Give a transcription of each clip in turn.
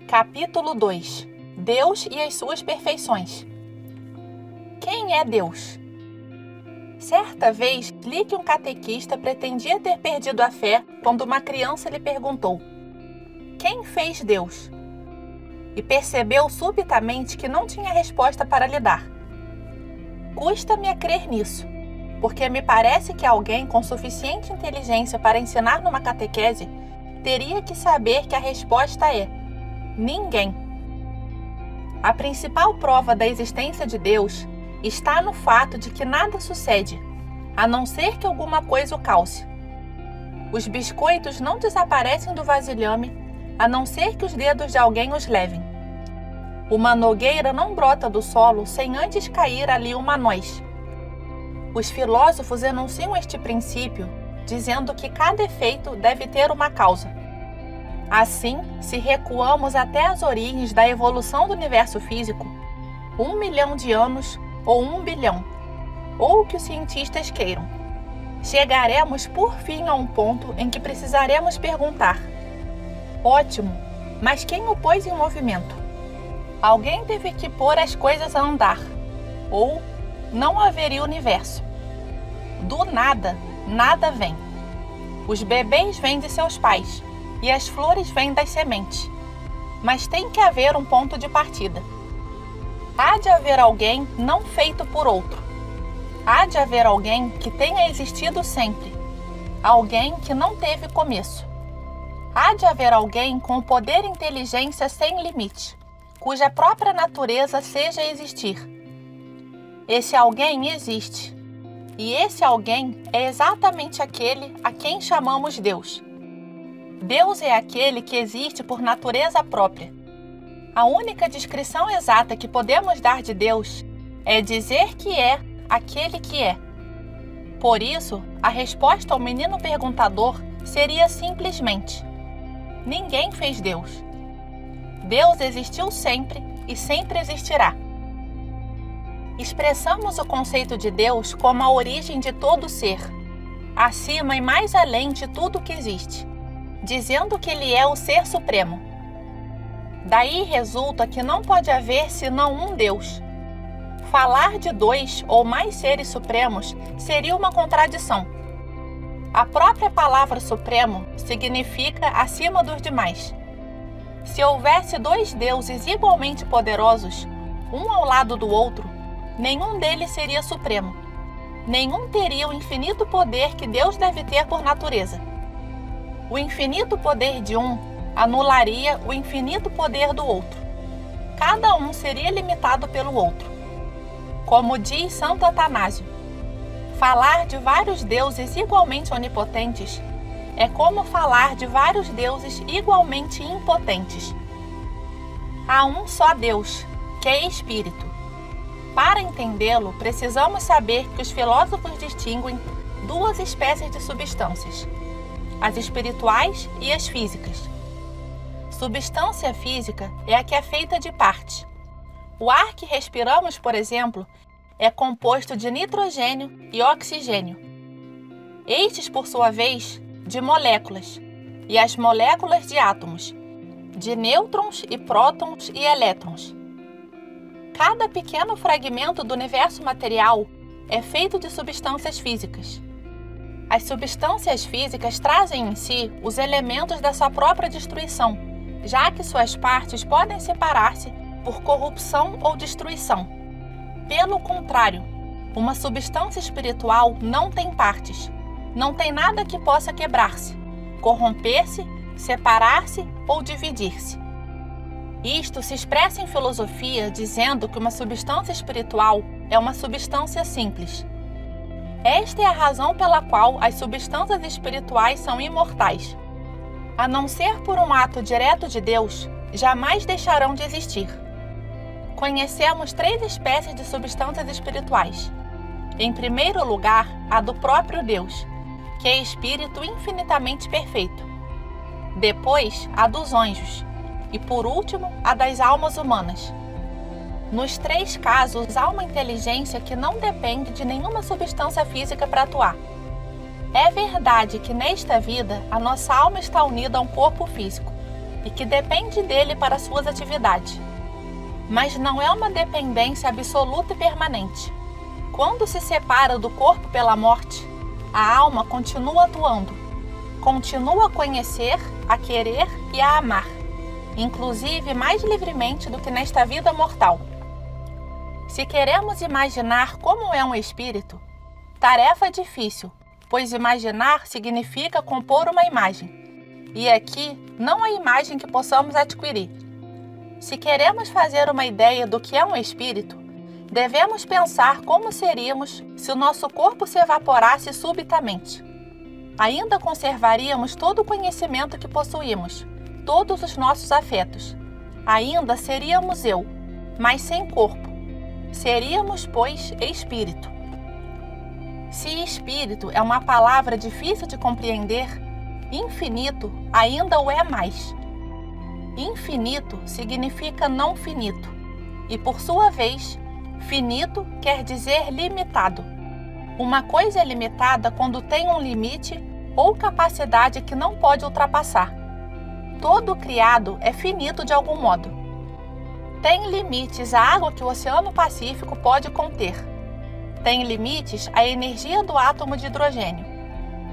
Capítulo 2. Deus e as suas perfeições. Quem é Deus? Certa vez, li que um catequista pretendia ter perdido a fé quando uma criança lhe perguntou: quem fez Deus? E percebeu subitamente que não tinha resposta para lhe dar. Custa-me a crer nisso, porque me parece que alguém com suficiente inteligência para ensinar numa catequese teria que saber que a resposta é: ninguém. A principal prova da existência de Deus está no fato de que nada sucede, a não ser que alguma coisa o cause. Os biscoitos não desaparecem do vasilhame, a não ser que os dedos de alguém os levem. Uma nogueira não brota do solo sem antes cair ali uma noz. Os filósofos enunciam este princípio, dizendo que cada efeito deve ter uma causa. Assim, se recuamos até as origens da evolução do universo físico, 1 milhão de anos ou 1 bilhão, ou o que os cientistas queiram, chegaremos por fim a um ponto em que precisaremos perguntar: ótimo, mas quem o pôs em movimento? Alguém teve que pôr as coisas a andar, ou não haveria universo. Do nada, nada vem. Os bebês vêm de seus pais, e as flores vêm das sementes. Mas tem que haver um ponto de partida. Há de haver alguém não feito por outro. Há de haver alguém que tenha existido sempre. Alguém que não teve começo. Há de haver alguém com poder e inteligência sem limite, cuja própria natureza seja existir. Esse alguém existe. E esse alguém é exatamente aquele a quem chamamos Deus. Deus é aquele que existe por natureza própria. A única descrição exata que podemos dar de Deus é dizer que é aquele que é. Por isso, a resposta ao menino perguntador seria simplesmente: ninguém fez Deus. Deus existiu sempre e sempre existirá. Expressamos o conceito de Deus como a origem de todo ser, acima e mais além de tudo que existe, dizendo que Ele é o Ser Supremo. Daí resulta que não pode haver senão um Deus. Falar de dois ou mais seres supremos seria uma contradição. A própria palavra supremo significa acima dos demais. Se houvesse dois deuses igualmente poderosos, um ao lado do outro, nenhum deles seria supremo. Nenhum teria o infinito poder que Deus deve ter por natureza. O infinito poder de um anularia o infinito poder do outro. Cada um seria limitado pelo outro. Como diz Santo Atanásio, falar de vários deuses igualmente onipotentes é como falar de vários deuses igualmente impotentes. Há um só Deus, que é Espírito. Para entendê-lo, precisamos saber que os filósofos distinguem duas espécies de substâncias: as espirituais e as físicas. Substância física é a que é feita de partes. O ar que respiramos, por exemplo, é composto de nitrogênio e oxigênio. Estes, por sua vez, de moléculas, e as moléculas de átomos, de nêutrons e prótons e elétrons. Cada pequeno fragmento do universo material é feito de substâncias físicas. As substâncias físicas trazem em si os elementos da sua própria destruição, já que suas partes podem separar-se por corrupção ou destruição. Pelo contrário, uma substância espiritual não tem partes, não tem nada que possa quebrar-se, corromper-se, separar-se ou dividir-se. Isto se expressa em filosofia dizendo que uma substância espiritual é uma substância simples. Esta é a razão pela qual as substâncias espirituais são imortais. A não ser por um ato direto de Deus, jamais deixarão de existir. Conhecemos 3 espécies de substâncias espirituais. Em primeiro lugar, a do próprio Deus, que é espírito infinitamente perfeito. Depois, a dos anjos. E por último, a das almas humanas. Nos 3 casos, há uma inteligência que não depende de nenhuma substância física para atuar. É verdade que nesta vida a nossa alma está unida a um corpo físico, e que depende dele para suas atividades. Mas não é uma dependência absoluta e permanente. Quando se separa do corpo pela morte, a alma continua atuando, continua a conhecer, a querer e a amar, inclusive mais livremente do que nesta vida mortal. Se queremos imaginar como é um espírito, tarefa difícil, pois imaginar significa compor uma imagem, e aqui não a imagem que possamos adquirir. Se queremos fazer uma ideia do que é um espírito, devemos pensar como seríamos se o nosso corpo se evaporasse subitamente. Ainda conservaríamos todo o conhecimento que possuímos, todos os nossos afetos. Ainda seríamos eu, mas sem corpo. Seríamos, pois, espírito. Se espírito é uma palavra difícil de compreender, infinito ainda o é mais. Infinito significa não finito, e por sua vez, finito quer dizer limitado. Uma coisa é limitada quando tem um limite ou capacidade que não pode ultrapassar. Todo criado é finito de algum modo. Tem limites a água que o Oceano Pacífico pode conter. Tem limites a energia do átomo de hidrogênio.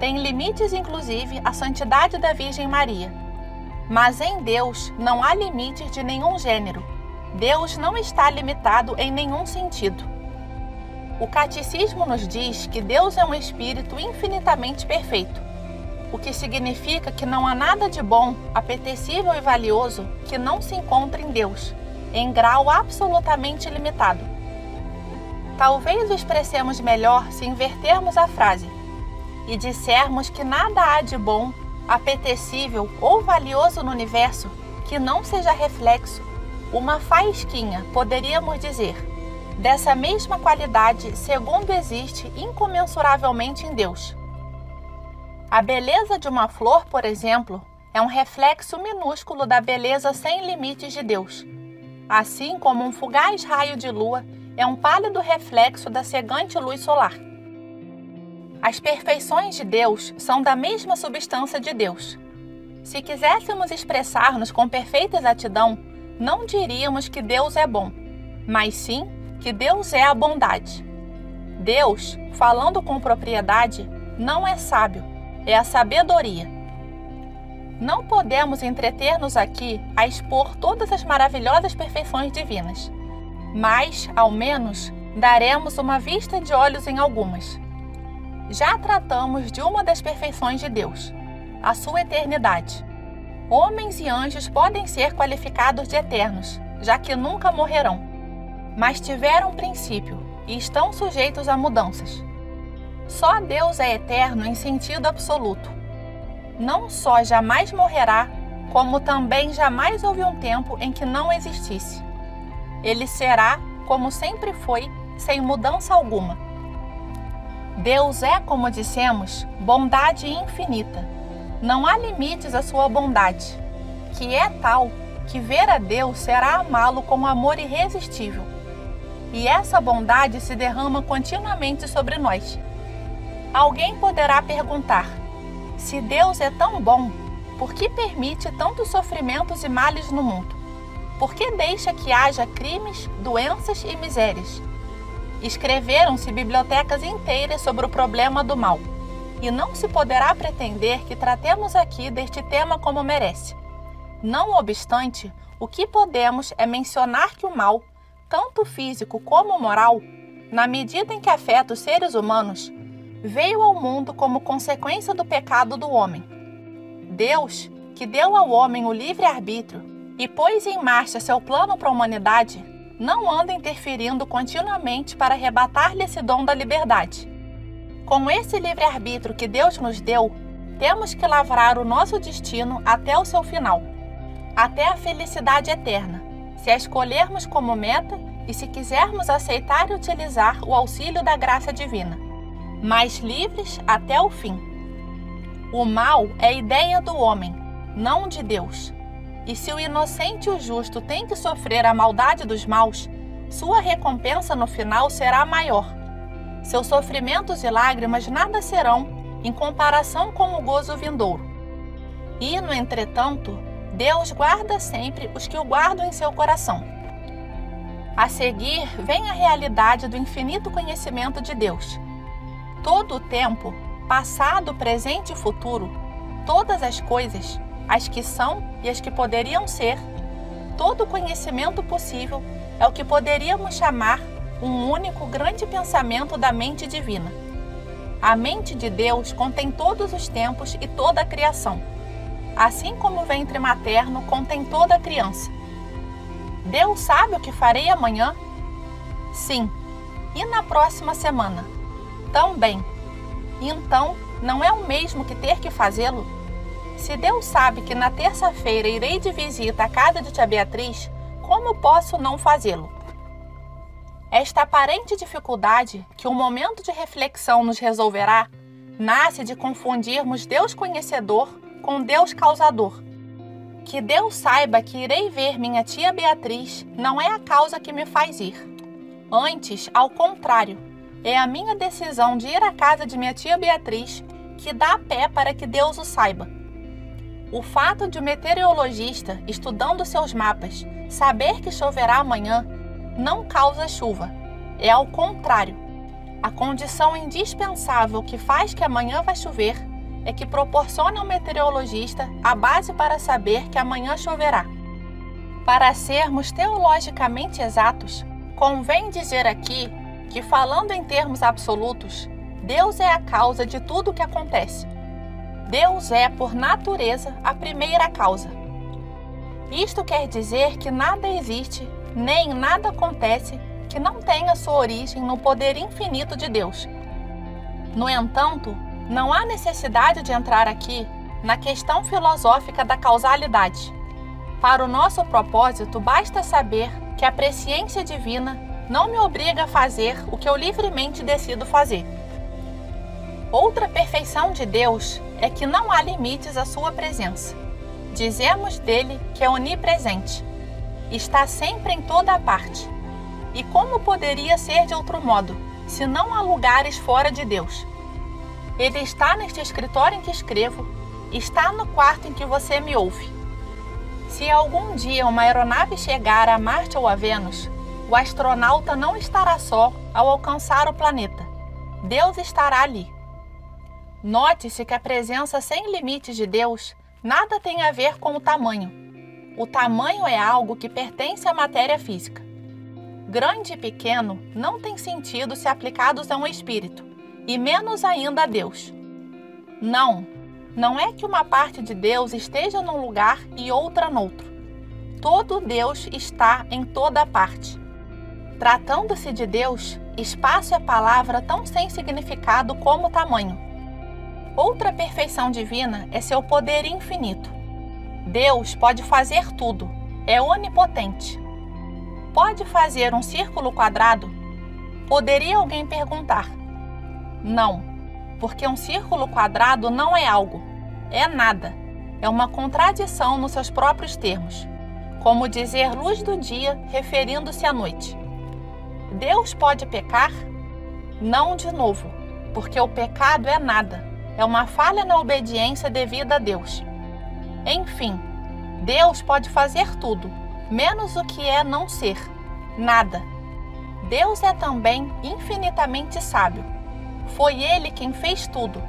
Tem limites, inclusive, a santidade da Virgem Maria. Mas em Deus não há limites de nenhum gênero. Deus não está limitado em nenhum sentido. O Catecismo nos diz que Deus é um espírito infinitamente perfeito, o que significa que não há nada de bom, apetecível e valioso que não se encontre em Deus, em grau absolutamente limitado. Talvez o expressemos melhor se invertermos a frase e dissermos que nada há de bom, apetecível ou valioso no universo que não seja reflexo, uma faísquinha, poderíamos dizer, dessa mesma qualidade segundo existe incomensuravelmente em Deus. A beleza de uma flor, por exemplo, é um reflexo minúsculo da beleza sem limites de Deus, assim como um fugaz raio de lua é um pálido reflexo da cegante luz solar. As perfeições de Deus são da mesma substância de Deus. Se quiséssemos expressar-nos com perfeita exatidão, não diríamos que Deus é bom, mas sim que Deus é a bondade. Deus, falando com propriedade, não é sábio, é a sabedoria. Não podemos entreter-nos aqui a expor todas as maravilhosas perfeições divinas, mas, ao menos, daremos uma vista de olhos em algumas. Já tratamos de uma das perfeições de Deus, a sua eternidade. Homens e anjos podem ser qualificados de eternos, já que nunca morrerão, mas tiveram princípio e estão sujeitos a mudanças. Só Deus é eterno em sentido absoluto. Não só jamais morrerá, como também jamais houve um tempo em que não existisse. Ele será, como sempre foi, sem mudança alguma. Deus é, como dissemos, bondade infinita. Não há limites à sua bondade, que é tal que ver a Deus será amá-lo com amor irresistível. E essa bondade se derrama continuamente sobre nós. Alguém poderá perguntar: se Deus é tão bom, por que permite tantos sofrimentos e males no mundo? Por que deixa que haja crimes, doenças e misérias? Escreveram-se bibliotecas inteiras sobre o problema do mal, e não se poderá pretender que tratemos aqui deste tema como merece. Não obstante, o que podemos é mencionar que o mal, tanto físico como moral, na medida em que afeta os seres humanos, veio ao mundo como consequência do pecado do homem. Deus, que deu ao homem o livre-arbítrio e pôs em marcha seu plano para a humanidade, não anda interferindo continuamente para arrebatar-lhe esse dom da liberdade. Com esse livre-arbítrio que Deus nos deu, temos que lavrar o nosso destino até o seu final, até a felicidade eterna, se a escolhermos como meta e se quisermos aceitar e utilizar o auxílio da graça divina, mas livres até o fim. O mal é ideia do homem, não de Deus. E se o inocente e o justo tem que sofrer a maldade dos maus, sua recompensa no final será maior. Seus sofrimentos e lágrimas nada serão em comparação com o gozo vindouro. E, no entretanto, Deus guarda sempre os que o guardam em seu coração. A seguir vem a realidade do infinito conhecimento de Deus. Todo o tempo, passado, presente e futuro, todas as coisas, as que são e as que poderiam ser, todo o conhecimento possível é o que poderíamos chamar um único grande pensamento da mente divina. A mente de Deus contém todos os tempos e toda a criação, assim como o ventre materno contém toda a criança. Deus sabe o que farei amanhã? Sim. E na próxima semana? Também. Então, não é o mesmo que ter que fazê-lo? Se Deus sabe que na terça-feira irei de visita à casa de tia Beatriz, como posso não fazê-lo? Esta aparente dificuldade, que um momento de reflexão nos resolverá, nasce de confundirmos Deus conhecedor com Deus causador. Que Deus saiba que irei ver minha tia Beatriz não é a causa que me faz ir. Antes, ao contrário, é a minha decisão de ir à casa de minha tia Beatriz que dá pé para que Deus o saiba. O fato de o meteorologista, estudando seus mapas, saber que choverá amanhã, não causa chuva. É ao contrário. A condição indispensável que faz que amanhã vai chover é que proporciona ao meteorologista a base para saber que amanhã choverá. Para sermos teologicamente exatos, convém dizer aqui que, falando em termos absolutos, Deus é a causa de tudo o que acontece. Deus é, por natureza, a primeira causa. Isto quer dizer que nada existe, nem nada acontece que não tenha sua origem no poder infinito de Deus. No entanto, não há necessidade de entrar aqui na questão filosófica da causalidade. Para o nosso propósito, basta saber que a presciência divina não me obriga a fazer o que eu livremente decido fazer. Outra perfeição de Deus é que não há limites à sua presença. Dizemos dele que é onipresente. Está sempre em toda a parte. E como poderia ser de outro modo, se não há lugares fora de Deus? Ele está neste escritório em que escrevo, está no quarto em que você me ouve. Se algum dia uma aeronave chegar a Marte ou a Vênus, o astronauta não estará só ao alcançar o planeta. Deus estará ali. Note-se que a presença sem limites de Deus nada tem a ver com o tamanho. O tamanho é algo que pertence à matéria física. Grande e pequeno não têm sentido se aplicados a um espírito, e menos ainda a Deus. Não é que uma parte de Deus esteja num lugar e outra noutro. Todo Deus está em toda parte. Tratando-se de Deus, espaço é palavra tão sem significado como tamanho. Outra perfeição divina é seu poder infinito. Deus pode fazer tudo, é onipotente. Pode fazer um círculo quadrado? Poderia alguém perguntar. Não, porque um círculo quadrado não é algo, é nada. É uma contradição nos seus próprios termos, como dizer luz do dia referindo-se à noite. Deus pode pecar? Não de novo, porque o pecado é nada, é uma falha na obediência devida a Deus. Enfim, Deus pode fazer tudo, menos o que é não ser, nada. Deus é também infinitamente sábio. Foi Ele quem fez tudo,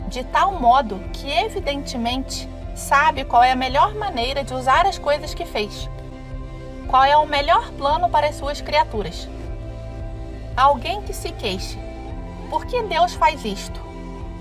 de tal modo que, evidentemente, sabe qual é a melhor maneira de usar as coisas que fez. Qual é o melhor plano para as suas criaturas? Alguém que se queixe. Por que Deus faz isto?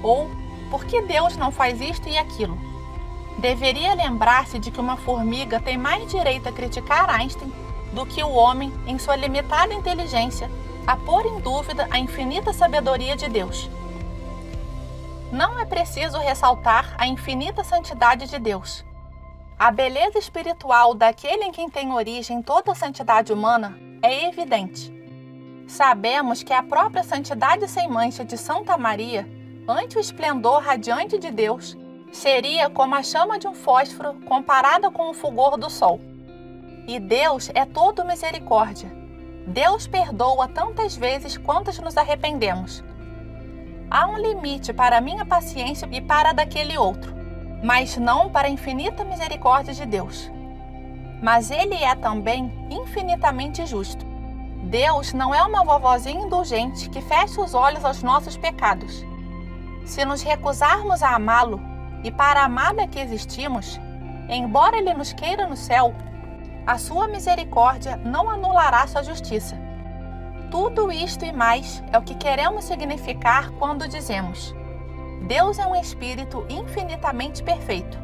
Ou, por que Deus não faz isto e aquilo? Deveria lembrar-se de que uma formiga tem mais direito a criticar Einstein do que o homem, em sua limitada inteligência, a pôr em dúvida a infinita sabedoria de Deus. Não é preciso ressaltar a infinita santidade de Deus. A beleza espiritual daquele em quem tem origem toda a santidade humana é evidente. Sabemos que a própria santidade sem mancha de Santa Maria, ante o esplendor radiante de Deus, seria como a chama de um fósforo comparada com o fulgor do sol. E Deus é todo misericórdia. Deus perdoa tantas vezes quantas nos arrependemos. Há um limite para a minha paciência e para a daquele outro. mas não para a infinita misericórdia de Deus. Mas Ele é também infinitamente justo. Deus não é uma vovozinha indulgente que fecha os olhos aos nossos pecados. Se nos recusarmos a amá-lo, e para amá-lo é que existimos, embora Ele nos queira no céu, a sua misericórdia não anulará sua justiça. Tudo isto e mais é o que queremos significar quando dizemos: Deus é um Espírito infinitamente perfeito.